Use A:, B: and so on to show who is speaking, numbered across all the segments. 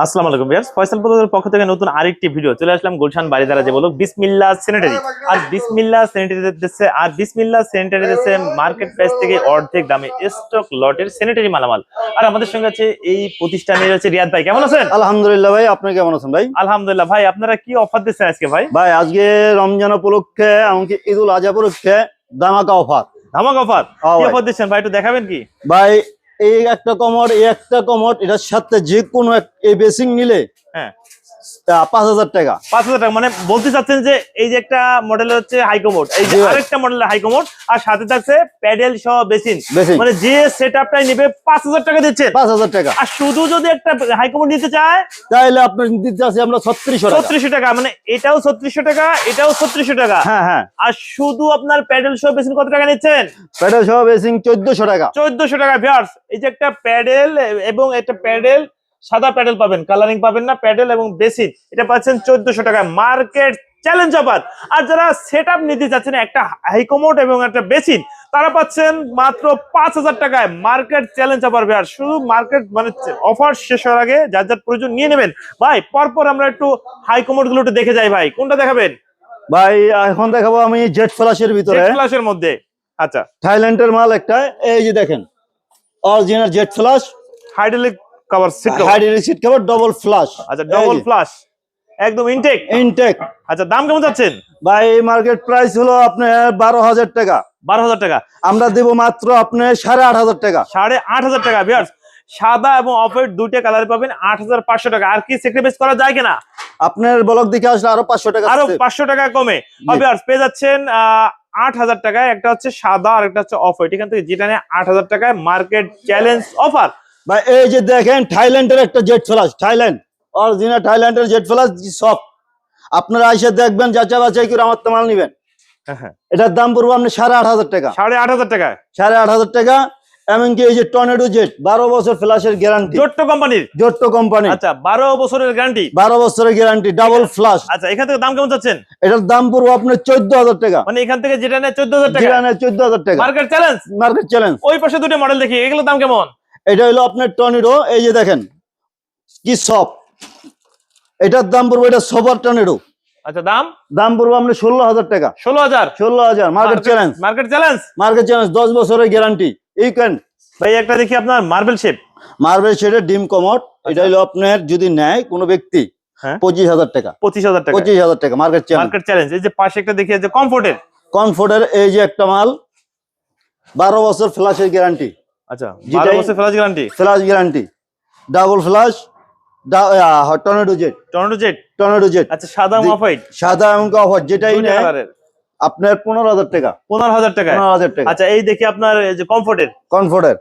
A: আসসালামু আলাইকুম ভিউয়ার্স, ফয়সাল প্রোডাক্টের পক্ষ থেকে নতুন আরেকটি ভিডিও চলে আসলাম। গুলশান বাড়িধারা যে বলো বিসমিল্লাহ স্যানিটারি, আর বিসমিল্লাহ স্যানিটারি দিচ্ছে, আর বিসমিল্লাহ স্যানিটারি দিচ্ছে মার্কেট প্রাইস থেকে অর্ধেক দামে স্টক লটের স্যানিটারি মালামাল। আর আমাদের সঙ্গে আছে এই প্রতিষ্ঠানের হচ্ছে রিয়াদ ভাই। কেমন আছেন?
B: আলহামদুলিল্লাহ ভাই, আপনি কেমন আছেন ভাই?
A: আলহামদুলিল্লাহ ভাই। আপনারা কি অফার দিচ্ছেন আজকে ভাই?
B: ভাই আজকে রমজান উপলক্ষে এমনকি ঈদুল আজহা উপলক্ষে ধামাকা অফার।
A: ধামাকা অফার কি
B: ভাই।
A: অফার দিচ্ছেন ভাই, একটু দেখাবেন কি?
B: ভাই এই একটা কমোড, এই একটা কমোড, এটার সাথে যে কোনো এই বেসিং নিলে
A: হ্যাঁ
B: 5,000 টাকা।
A: 5,000 টাকা মানে বলতে চাচ্ছেন যে এই যে একটা মডেলের হচ্ছে হাইকোমোড, এই যে
B: জি ভাই।
A: আরেকটা মডেলের হাইকোমোড, আর সাথে থাকছে প্যাডেল সহ বেসিন,
B: বেসিন।
A: মানে যে সেটআপটাই নেবে 5,000 টাকা দিচ্ছেন।
B: 5,000 টাকা।
A: আর শুধু যদি একটা হাইকোমোড নিতে চায়
B: তাহলে আপনার দিতে আছে আমরা 3600 টাকা।
A: 3600 টাকা, মানে এটাও 3600 টাকা, এটাও 3600 টাকা।
B: হ্যাঁ হ্যাঁ।
A: আর শুধু আপনার প্যাডেল সহ বেসিন কত টাকা নিচ্ছেন?
B: প্যাডেল সহ বেসিং 1400 টাকা।
A: 1400 টাকা। ভিউয়ার্স, এই যে একটা প্যাডেল এবং একটা প্যাডেল, সাদা প্যাডেল পাবেন, কালারিং পাবেন না, প্যাডেল এবং বেসিন, এটা পাচ্ছেন 1400 টাকা মার্কেট চ্যালেঞ্জ অফার। আর যারা সেটআপ নিতে চাচ্ছেন একটা হাইকোমোড এবং একটা বেসিন, তারা পাচ্ছেন মাত্র 5000 টাকায় মার্কেট চ্যালেঞ্জ অফার। ভিউয়ার্স, শুধু মার্কেট মানে অফার শেষ হওয়ার আগে যার যার প্রয়োজন নিয়ে নেবেন। ভাই পরপর আমরা একটু হাইকোমোড গুলো একটু দেখে যাই। ভাই কোনটা দেখাবেন?
B: ভাই এখন দেখাবো আমি জেট ফ্ল্যাশের ভিতরে,
A: জেট ফ্ল্যাশের মধ্যে। আচ্ছা,
B: থাইল্যান্ডের মাল একটা, এই যে দেখেন original jet flush,
A: hydraulic cover seat cover.
B: Hydraulic seat cover, double flush.
A: আচ্ছা, ডবল ফ্ল্যাশ, একদম ইনটেক।
B: ইনটেক।
A: আচ্ছা, দাম কেমন যাচ্ছেন?
B: ভাই মার্কেট প্রাইস হলো আপনার 12,000 টাকা।
A: 12,000 টাকা।
B: আমরা দেব মাত্র আপনার 8,500 টাকা।
A: 8,500 টাকা। ভিউয়ার্স, সাদা এবং অফ হোয়াইট দুইটা কালার পাবেন 8,500 টাকা। আর কি স্যাক্রিফাইস করা যায় কিনা?
B: আপনার ব্লগ দেখে আসলে আরো 500 টাকা,
A: আরো 500 টাকা কমে ভিউয়ার্স পেয়ে যাচ্ছেন 8,000 টাকায়। একটা হচ্ছে সাদা আর একটা হচ্ছে অফ হোয়াইট। এখান থেকে যেটা নেয় 8,000 টাকায় মার্কেট চ্যালেঞ্জ অফার।
B: ভাই এই যে দেখেন থাইল্যান্ডের একটা জেট ফ্ল্যাশ, থাইল্যান্ড অরিজিনাল থাইল্যান্ডের জেট ফ্ল্যাশ সব। আপনারা এসে দেখবেন, যাচাই বাছাই করে আমার তো মাল নিবেন। এটার দাম পড়বে আপনি 8,500 টাকা।
A: 8,500 টাকায়
B: 8,500 টাকা। এমনকি এই যে টর্নেডো জেট 12 বছর ফ্ল্যাশের গ্যারান্টি,
A: জোট্টো কোম্পানির।
B: জোট্টো কোম্পানি।
A: আচ্ছা, 12 বছরের গ্যারান্টি।
B: 12 বছরের গ্যারান্টি, ডাবল ফ্ল্যাশ।
A: আচ্ছা, এখান থেকে দাম কেমন চাচ্ছেন?
B: এটার দাম পড়বে আপনার 14,000 টাকা।
A: মানে এখান থেকে যেটা নেয় 14,000 টাকা।
B: যেটা নেয় 14,000 টাকা।
A: Market challenge.
B: Market challenge.
A: ওই পাশে দুটো মডেল দেখি, এগুলোর দাম কেমন?
B: এটা হলো আপনার টর্নেডো, এই যে দেখেন কি সব। এটার দাম পড়বে, এটা সুপার টর্নেডো।
A: আচ্ছা, দাম
B: পড়বে আপনার 16,000 টাকা।
A: 16,000।
B: 16,000 market challenge.
A: Market challenge.
B: Market challenge 10 বছরের গ্যারান্টি। এই কেন
A: ভাই একটা দেখি আপনার মার্বেল শেপ।
B: মার্বেল শেডের ডিম কমোড। এটা হলো আপনার যদি নেয় কোনো ব্যক্তি 25,000 টাকা।
A: 25,000 টাকা।
B: 25,000 টাকা মার্কেট চ্যালেঞ্জ।
A: Market challenge. এই যে পাশে একটা দেখি, যে কমফোর্টের।
B: কমফোর্টের এই যে একটা মাল 12 বছর ফ্ল্যাশের গ্যারান্টি।
A: আচ্ছা, 12 বছর flash guarantee.
B: Flash guarantee, double flash, tornado jet.
A: Tornado jet.
B: Tornado jet.
A: আচ্ছা, সাদা অফ হোয়াইট।
B: সাদা এবং অফ হোয়াইট যেটাই নেয় আপনার 15,000 টাকা।
A: 15,000 টাকা।
B: 15,000 টাকা।
A: আচ্ছা, এই দেখি আপনার এই যে কমফোর্টের।
B: কমফোর্টের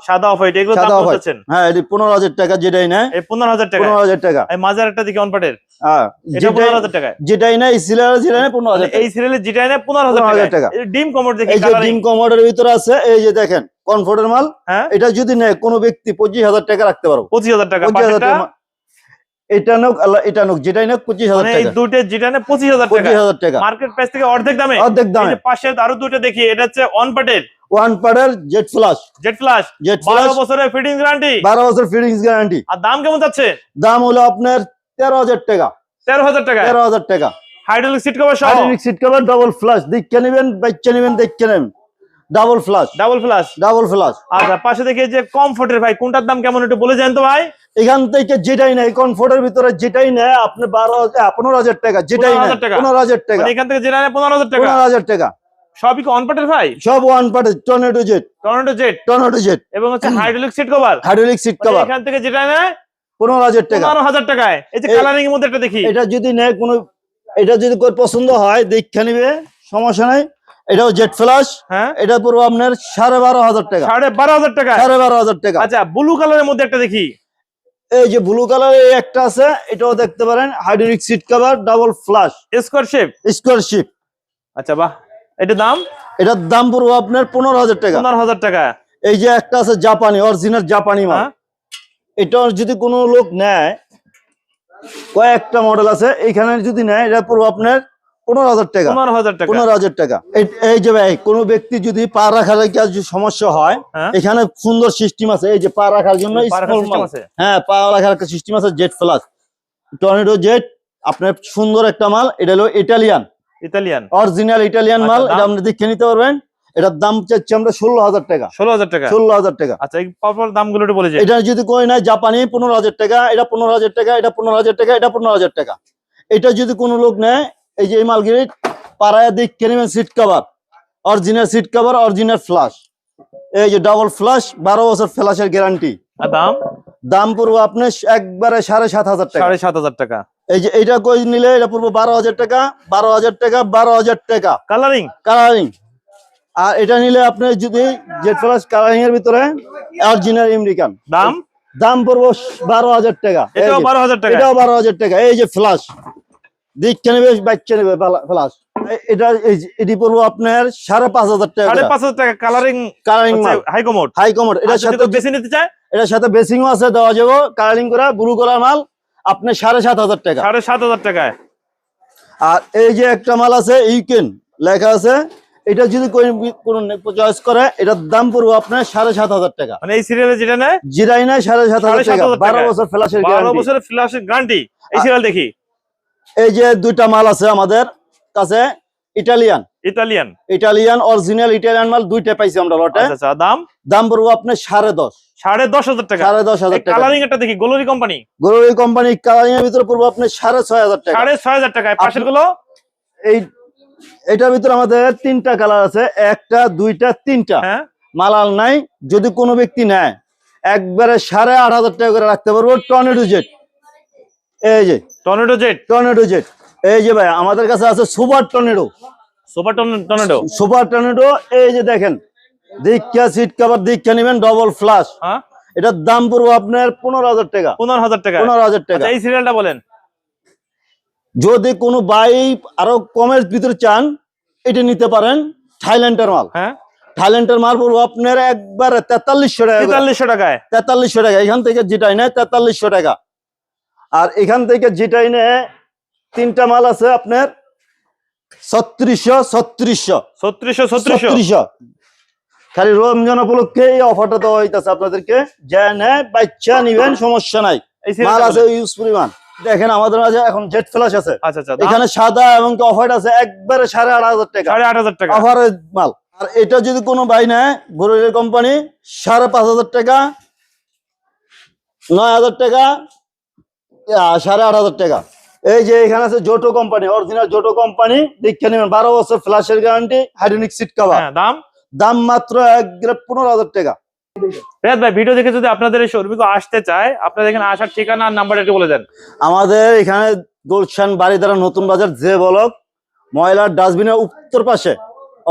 A: সাদা অফ হোয়াইট, এগুলো দাম কত আছেন?
B: হ্যাঁ, এটি 15,000 টাকা যেটাই নেয়।
A: এই 15,000 টাকা।
B: 15,000 টাকা।
A: এই মাজার একটা দেখি অনপাটের।
B: হ্যাঁ,
A: এটা 15,000 টাকা।
B: যেটাই নেয় সিলার যেটা নেয় 15,000 টাকা।
A: এই সিরিয়ালে যেটা নেয় 15,000 টাকা। এই ডিম কমোড দেখি,
B: এই যে ডিম কমোডের ভিতরে আছে, এই যে দেখেন কমফোর্টের মাল।
A: হ্যাঁ,
B: এটা যদি নেয় কোনো ব্যক্তি 25,000 টাকা রাখতে পারো।
A: 25,000 টাকা।
B: 25,000 টাকা। এটা নোক আল্লাহ, এটা নোক যেটাই নোক 25,000
A: মানে
B: টাকা।
A: এই দুটো যেটা নেয় 25,000 টাকা।
B: 25,000 টাকা
A: মার্কেট প্রাইস থেকে অর্ধেক দামে।
B: অর্ধেক দামে।
A: এই যে পাশে আরো দুটো দেখি, এটা হচ্ছে অনপাটের।
B: ওয়ান পার্টের jet flash.
A: Jet flash.
B: Jet
A: 12
B: flash,
A: বছরের ফিটিং গ্যারান্টি।
B: 12 বছর ফিটিংস গ্যারান্টি।
A: আর দাম কেমন যাচ্ছে?
B: দাম হলো আপনার 13,000 টাকা।
A: 13,000 টাকা।
B: 13,000 টাকা।
A: হাইড্রোলিক সিট কভার সহ।
B: Hydraulic seat cover, double flush. দেখে নেবেন, বাচ্চা নেবেন, দেখে নেবেন। Double flush.
A: Double flush.
B: Double flush.
A: আচ্ছা, পাশে দেখি যে কমফোর্টের। ভাই কোনটার দাম কেমন একটু বলে যান তো ভাই।
B: এখান থেকে যেটাই নেয় কমফোর্টের ভিতরে যেটাই নেয় আপনি 15,000 টাকা। যেটাই নেয় 15,000 টাকা।
A: মানে এখান থেকে যেটা নেয় 15,000 টাকা।
B: 15,000 টাকা।
A: সবই কি অনপাটের ভাই?
B: সব ওয়ান পার্টের tornado jet.
A: Tornado jet.
B: Tornado jet
A: এবং হচ্ছে hydraulic seat cover.
B: Hydraulic seat cover.
A: এখান থেকে যেটা নেয়
B: 15,000 টাকা।
A: 15,000 টাকায়। এই যে কালারিং এর মধ্যে একটা দেখি,
B: এটা যদি নেয় কোনো, এটা যদি কোন পছন্দ হয় দেখে নিবে, সমস্যা নাই। এটাও জেট ফ্ল্যাশ।
A: হ্যাঁ,
B: এটা পুরো আপনার 12,500 টাকা।
A: 12,500 টাকা।
B: 12,500 টাকা।
A: আচ্ছা, ব্লু কালারের মধ্যে একটা দেখি,
B: এই যে ব্লু কালারের একটা আছে, এটাও দেখতে পারেন। Hydraulic seat cover, double flush,
A: square shape.
B: Square shape.
A: আচ্ছা, বাহ। এটার দাম?
B: এটার দাম পুরো আপনার 15,000 টাকা।
A: 15,000 টাকা।
B: এই যে একটা আছে জাপানি, অরিজিনাল জাপানি মাল। এটা যদি কোনো লোক নেয়, কয়েকটা মডেল আছে, এখানে যদি নেয় এটা পুরো আপনার 15,000 টাকা।
A: 15,000 টাকা।
B: 15,000 টাকা। এই যে ভাই কোনো ব্যক্তি যদি পা রাখার যদি সমস্যা হয়,
A: হ্যাঁ।
B: এখানে সুন্দর সিস্টেম আছে। এই যে পা রাখার জন্য
A: পা রাখার
B: small
A: system
B: মাল।
A: আছে?
B: হ্যাঁ, পা রাখার একটা সিস্টেম আছে। জেট প্লাস টর্নেডো জেট, আপনার সুন্দর একটা মাল। এটা হলো ইটালিয়ান,
A: ইতালিয়ান
B: অরিজিনাল ইটালিয়ান
A: আচ্ছা,
B: মাল।
A: দাম?
B: এটা আপনি দেখে নিতে পারবেন। এটার দাম চাচ্ছি আমরা 16,000 টাকা।
A: 16,000 টাকা।
B: 16,000 টাকা।
A: আচ্ছা, এই পরপর দামগুলো একটু বলে যাই।
B: এটা যদি কই নাই জাপানি 15,000 টাকা, এটা 15,000 টাকা, এটা 15,000 টাকা, এটা 15,000 টাকা। এটা যদি কোনো লোক নেয়, এই যে এই মালগুলি পাড়ায় দেখে নেবেন। Seat cover, original seat cover, original flush. এই যে ডাবল ফ্লাশ, 12 বছর ফ্ল্যাশের গ্যারান্টি।
A: আর দাম?
B: দাম পড়বো আপনার একবারে 7,500 টাকা।
A: 7,500 টাকা।
B: এই যে এইটা কই নিলে এটা পড়বো 12,000 টাকা, 12,000 টাকা, 12,000 টাকা।
A: কালারিং?
B: কালারিং। আর এটা নিলে আপনি যদি জেট ফ্লাশ কালারিং এর ভিতরে অরিজিনাল আমেরিকান।
A: দাম?
B: দাম পড়বো 12,000 টাকা।
A: এটাও 12,000 টাকা।
B: এটাও 12,000 টাকা। এই যে ফ্লাশ দেখে নেবে, বাচ্চা নেবে ফ্লাশ। এটা এটি পড়বো আপনার 5,500 টাকা।
A: 5,500 টাকা। কালারিং
B: কালারিং মাল,
A: হাই কমোড।
B: High commode. এটার সাথে
A: বেশি নিতে চায়,
B: এটার সাথে বেসিংও আছে, দেওয়া যাবে। কালারিং করা ব্লু কালার মাল আপনার 7,500 টাকা।
A: 7,500 টাকায়।
B: আর এই যে একটা মাল আছে ইউকেন লেখা আছে, এটা যদি কোনো চয়েস করে, এটার দাম পড়বো আপনার 7,500 টাকা।
A: মানে এই সিরিয়ালে যেটা নেয়
B: জিরাই নাই 7,500 টাকা।
A: 7,500 টাকা।
B: 12 বছর ফ্ল্যাশের
A: 12
B: গ্যারান্টি।
A: বছরের ফ্ল্যাশের গ্যারান্টি। এই সিরিয়াল দেখি।
B: এই যে দুইটা মাল আছে আমাদের কাছে, Italian,
A: Italian.
B: Italian original Italian মাল দুইটা পাইছি আমরা লটে।
A: আচ্ছা, দাম?
B: দাম পড়বো আপনার 10,500।
A: 10,500 টাকা।
B: 10,500 টাকা।
A: কালারিং একটা দেখি, glory company.
B: Glory company colouring এর ভিতরে পড়বো আপনার 6,500 টাকা।
A: 6,500 টাকায়। পাশের গুলো?
B: এই এটার ভিতরে আমাদের 3টা কালার আছে, একটা, দুইটা, 3টা।
A: হ্যাঁ।
B: মালাল নাই। যদি কোনো ব্যক্তি নেয়, একবারে 8,500 টাকা করে রাখতে পারবো। Tornado jet. এই যে
A: টর্নেডো জেট।
B: Tornado jet. এই যে ভাই আমাদের কাছে আছে super tornado.
A: Super tornado.
B: Super tornado. এই যে দেখেন, দীক্ষা সিট কভার দীক্ষা নেবেন, ডবল ফ্লাশ।
A: হ্যাঁ।
B: এটার দাম পড়বো আপনার 15,000 টাকা।
A: 15,000 টাকা।
B: 15,000 টাকা।
A: আচ্ছা, এই সিরিয়ালটা বলেন।
B: যদি কোনো ভাই আরো কমের ভিতরে চান, এটা নিতে পারেন। থাইল্যান্ডের মাল।
A: হ্যাঁ।
B: থাইল্যান্ডের মাল পড়বো আপনার একবারে 4300 টাকা।
A: 4300 টাকায়।
B: 4300 টাকা। এখান থেকে যেটাই নেয় 4300 টাকা। আর এখান থেকে যেটাই নেয় 3টা মাল আছে আপনার 3600, 3600,
A: 3600।
B: খালি রমজান উপলক্ষে এই অফারটা দেওয়া হইতাছে আপনাদেরকে। যা নেয় বাচ্চা নিবেন, সমস্যা নাই।
A: এই
B: মাল
A: সিরিয়ালটা
B: আছে
A: বলেন।
B: ইউজ পরিমাণ। দেখেন আমাদের মাঝে এখন জেট ফ্ল্যাশ আছে।
A: আচ্ছা, দাম?
B: এখানে সাদা এবং অফার আছে একবারে 8,500 টাকা।
A: 8,500 টাকা।
B: অফারের মাল। আর এটা যদি কোনো ভাই নেয়, গ্লোরি কোম্পানি 5,500 টাকা, 9,000 টাকা, 8,500 টাকা। এই যে এখানে আছে জোটো কোম্পানি, অরিজিনাল জোটো কোম্পানি দেখে নেবেন। 12 বছর ফ্ল্যাশের গ্যারান্টি, হাইড্রোলিক সিট কভার।
A: হ্যাঁ, দাম?
B: দাম মাত্র 15,000 টাকা।
A: রিয়াদ ভাই, ভিডিও দেখে যদি আপনাদের এই শোরুমে আসতে চায়, আপনাদের এখানে আসার ঠিকানা আর নাম্বারটা একটু বলে দেন।
B: আমাদের এখানে গুলশান বাড়িধারা নতুন বাজার যে ব্লক, ময়লার ডাস্টবিনের উত্তর পাশে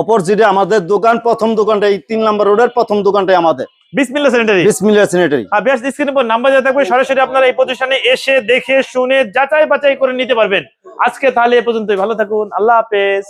B: অপোজিটে আমাদের দোকান। প্রথম দোকানটা এই 3 নম্বর রোডের প্রথম দোকানটাই আমাদের,
A: বিসমিল্লাহ স্যানিটারি।
B: বিসমিল্লাহ স্যানিটারি।
A: আর বেশ স্ক্রিনের উপর নাম্বার দেওয়া থাকবে, সরাসরি আপনারা এই প্রতিষ্ঠানে এসে দেখে শুনে যাচাই বাছাই করে নিতে পারবেন। আজকে তাহলে এ পর্যন্তই। ভালো থাকুন। আল্লাহ হাফেজ।